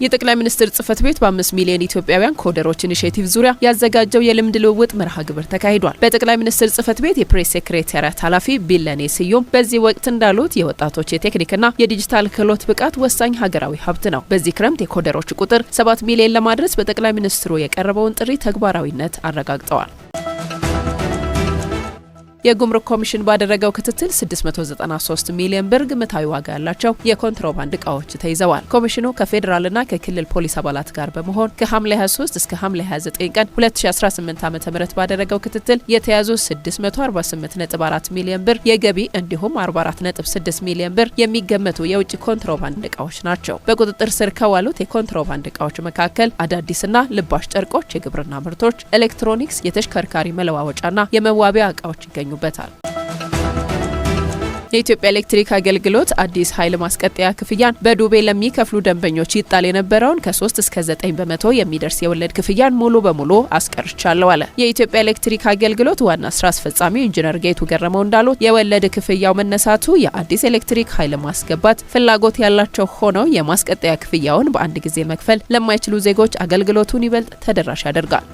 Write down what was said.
የጠቅላይ ሚኒስትር ጽህፈት ቤት በ5 ሚሊዮን ኢትዮጵያውያን ኮደሮች ኢኒሼቲቭ ዙሪያ ያዘጋጀው የልምድ ልውውጥ መርሃ ግብር ተካሂዷል። በጠቅላይ ሚኒስትር ጽህፈት ቤት የፕሬስ ሴክሬታሪያት ኃላፊ ቢለኔ ስዩም በዚህ ወቅት እንዳሉት የወጣቶች የቴክኒክና የዲጂታል ክህሎት ብቃት ወሳኝ ሀገራዊ ሀብት ነው። በዚህ ክረምት የኮደሮች ቁጥር 7 ሚሊዮን ለማድረስ በጠቅላይ ሚኒስትሩ የቀረበውን ጥሪ ተግባራዊነት አረጋግጠዋል። የጉምሩክ ኮሚሽን ባደረገው ክትትል 693 ሚሊዮን ብር ግምታዊ ዋጋ ያላቸው የኮንትሮባንድ እቃዎች ተይዘዋል። ኮሚሽኑ ከፌዴራልና ከክልል ፖሊስ አባላት ጋር በመሆን ከሐምሌ 23 እስከ ሐምሌ 29 ቀን 2018 ዓ.ም ባደረገው ክትትል የተያዙ 648.4 ሚሊዮን ብር የገቢ እንዲሁም 44.6 ሚሊዮን ብር የሚገመቱ የውጭ ኮንትሮባንድ እቃዎች ናቸው። በቁጥጥር ስር ከዋሉት የኮንትሮባንድ እቃዎች መካከል አዳዲስና ልባሽ ጨርቆች፣ የግብርና ምርቶች፣ ኤሌክትሮኒክስ፣ የተሽከርካሪ መለዋወጫና የመዋቢያ እቃዎች ይገኛሉ። የኢትዮጵያ ኤሌክትሪክ አገልግሎት አዲስ ኃይል ማስቀጠያ ክፍያን በዱቤ ለሚከፍሉ ደንበኞች ይጣል የነበረውን ከ3 እስከ 9 በመቶ የሚደርስ የወለድ ክፍያን ሙሉ በሙሉ አስቀርቻለሁ አለ። የኢትዮጵያ ኤሌክትሪክ አገልግሎት ዋና ስራ አስፈጻሚ ኢንጂነር ጌቱ ገረመው እንዳሉት የወለድ ክፍያው መነሳቱ የአዲስ ኤሌክትሪክ ኃይል ማስገባት ፍላጎት ያላቸው ሆነው የማስቀጠያ ክፍያውን በአንድ ጊዜ መክፈል ለማይችሉ ዜጎች አገልግሎቱን ይበልጥ ተደራሽ ያደርጋል።